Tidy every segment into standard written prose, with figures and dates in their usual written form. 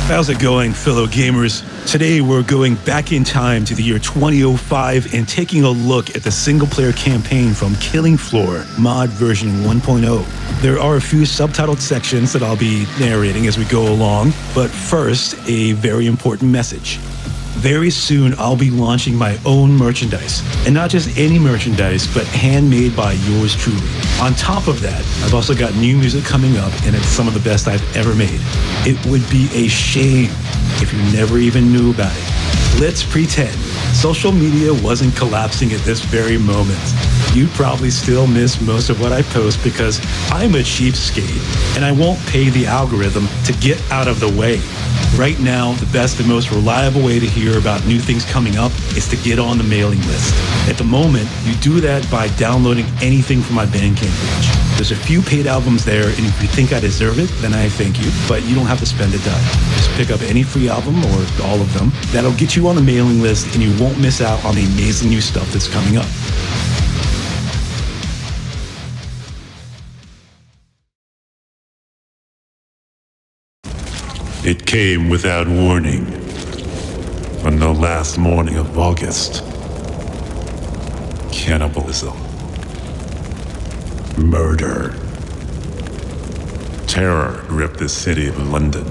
How's it going, fellow gamers? Today we're going back in time to the year 2005 and taking a look at the single-player campaign from Killing Floor, mod version 1.0. There are a few subtitled sections that I'll be narrating as we go along, but first, a very important message. Very soon, I'll be launching my own merchandise. And not just any merchandise, but handmade by yours truly. On top of that, I've also got new music coming up, and it's some of the best I've ever made. It would be a shame if you never even knew about it. Let's pretend social media wasn't collapsing at this very moment. You'd probably still miss most of what I post because I'm a cheapskate, and I won't pay the algorithm to get out of the way. Right now, the best and most reliable way to hear about new things coming up is to get on the mailing list. At the moment, you do that by downloading anything from my Bandcamp page. There's a few paid albums there, and if you think I deserve it, then I thank you, but you don't have to spend a dime. Just pick up any free album, or all of them. That'll get you on the mailing list, and you won't miss out on the amazing new stuff that's coming up. It came without warning. On the last morning of August. Cannibalism. Murder. Terror gripped the city of London.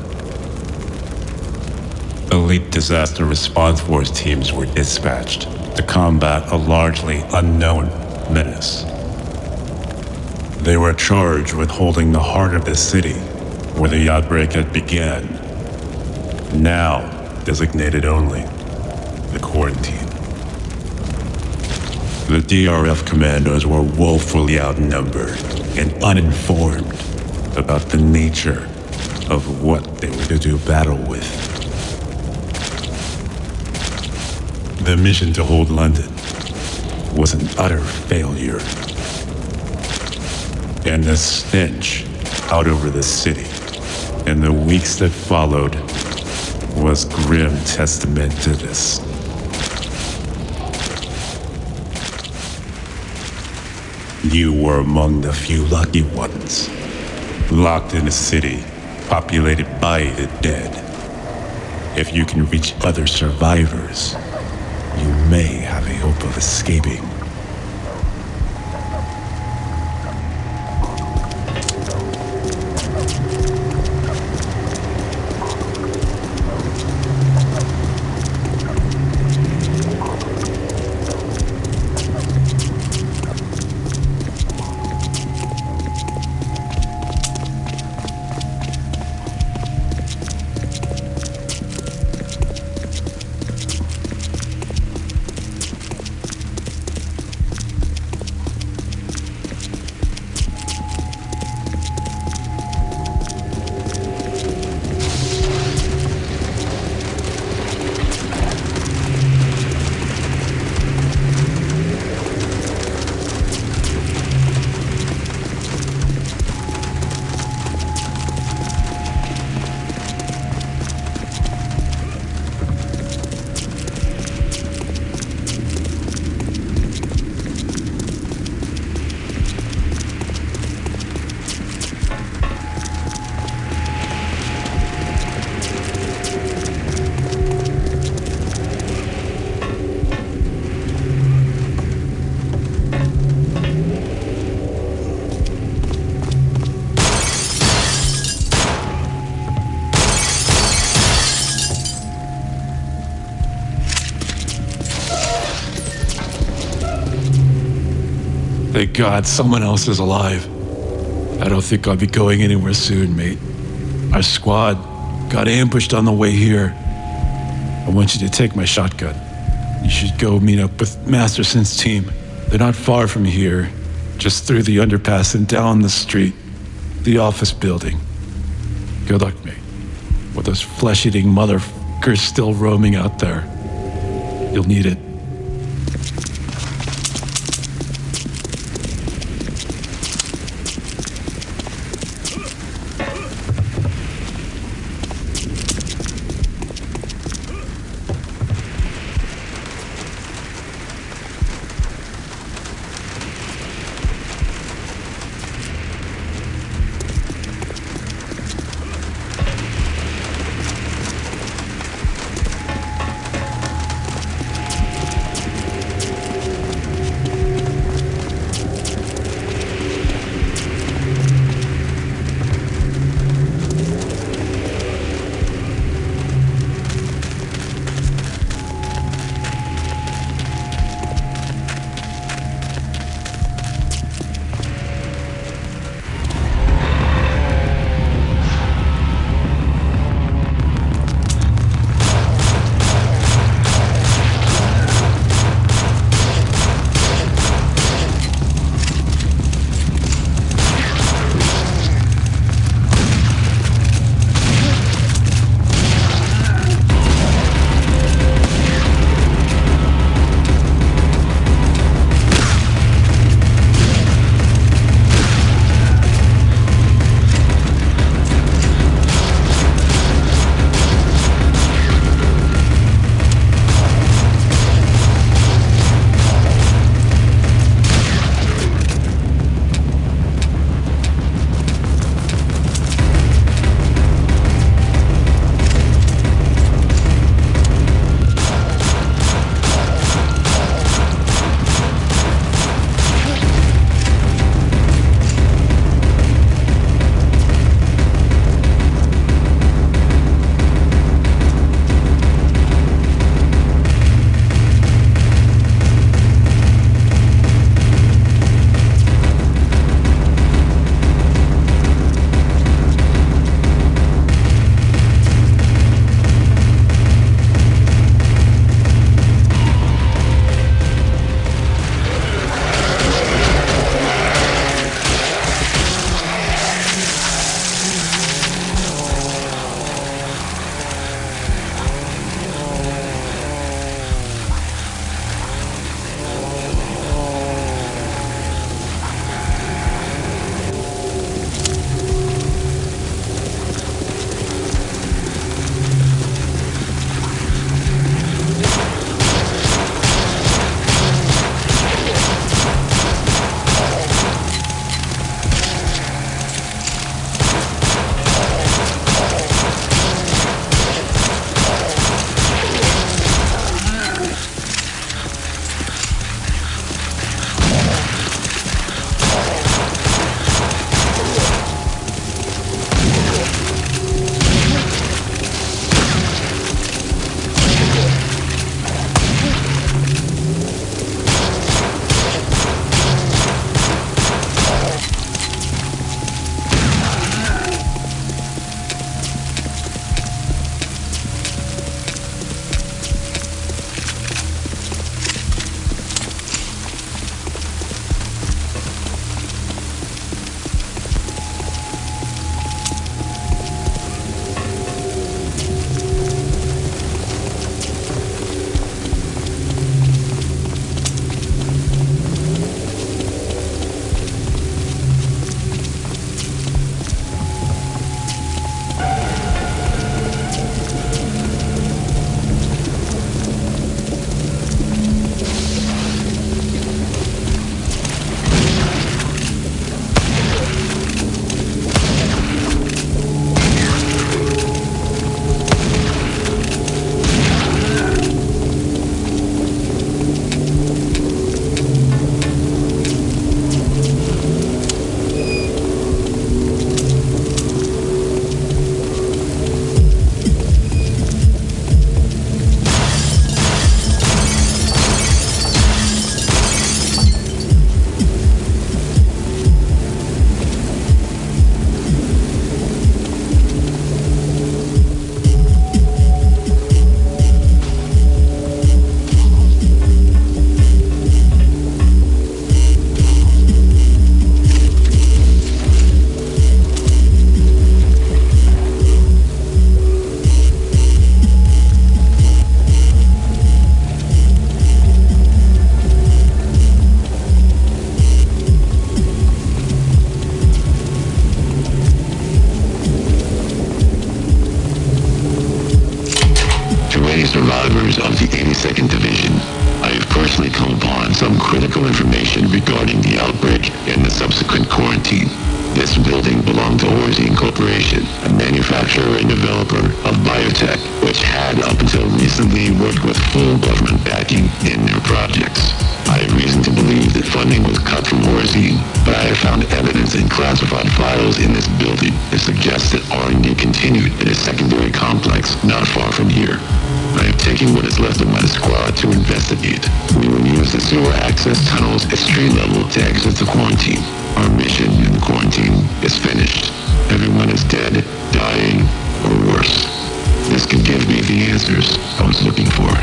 Elite disaster response force teams were dispatched to combat a largely unknown menace. They were charged with holding the heart of the city where the outbreak had began. Now designated only the quarantine. The DRF commandos were woefully outnumbered and uninformed about the nature of what they were to do battle with. The mission to hold London was an utter failure, and the stench out over the city in the weeks that followed was grim testament to this. You were among the few lucky ones, locked in a city populated by the dead. If you can reach other survivors, you may have a hope of escaping. Thank God someone else is alive. I don't think I'll be going anywhere soon, mate. Our squad got ambushed on the way here. I want you to take my shotgun. You should go meet up with Masterson's team. They're not far from here, just through the underpass and down the street, the office building. Good luck, mate. With those flesh-eating motherfuckers still roaming out there, you'll need it. files in this building that suggest that R&D continued in a secondary complex not far from here. I have taken what is left of my squad to investigate. We will use the sewer access tunnels at street level to exit the quarantine. Our mission in the quarantine is finished. Everyone is dead, dying, or worse. This can give me the answers I was looking for.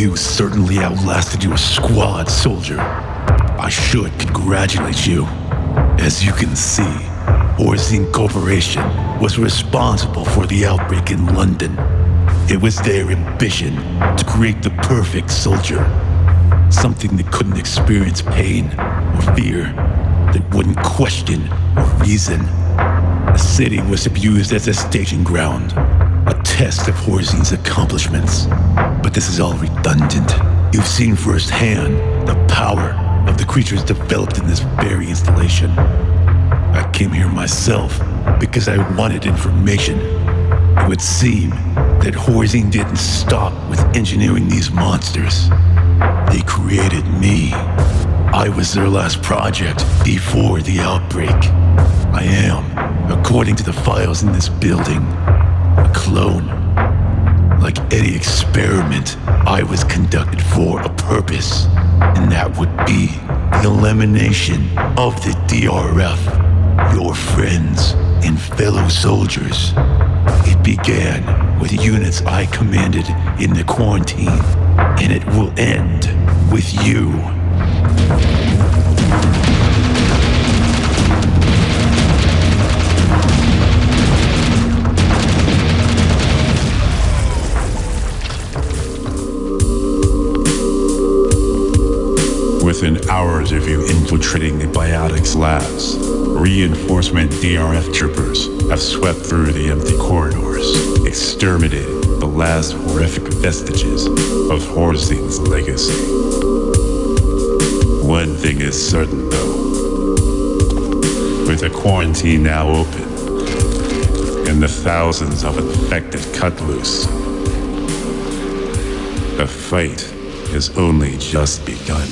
You certainly outlasted your squad, soldier. I should congratulate you. As you can see, Horzine Corporation was responsible for the outbreak in London. It was their ambition to create the perfect soldier. Something that couldn't experience pain or fear, that wouldn't question or reason. The city was abused as a staging ground, a test of Horzine's accomplishments. But this is all redundant. You've seen firsthand the power of the creatures developed in this very installation. I came here myself because I wanted information. It would seem that Horzine didn't stop with engineering these monsters. They created me. I was their last project before the outbreak. I am, according to the files in this building, a clone. Like any experiment, I was conducted for a purpose, and that would be the elimination of the DRF, your friends and fellow soldiers. It began with units I commanded in the quarantine, and it will end with you. Within hours of you infiltrating the Biotics Labs, reinforcement DRF troopers have swept through the empty corridors, exterminating the last horrific vestiges of Horzine's legacy. One thing is certain, though. With the quarantine now open, and the thousands of infected cut loose, the fight has only just begun.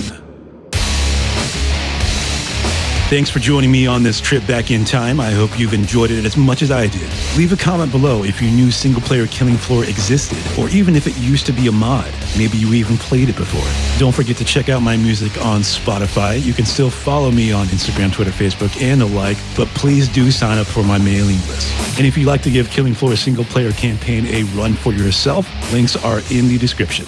Thanks for joining me on this trip back in time. I hope you've enjoyed it as much as I did. Leave a comment below if you knew single-player Killing Floor existed, or even if it used to be a mod. Maybe you even played it before. Don't forget to check out my music on Spotify. You can still follow me on Instagram, Twitter, Facebook, and the like, but please do sign up for my mailing list. And if you'd like to give Killing Floor single-player campaign a run for yourself, links are in the description.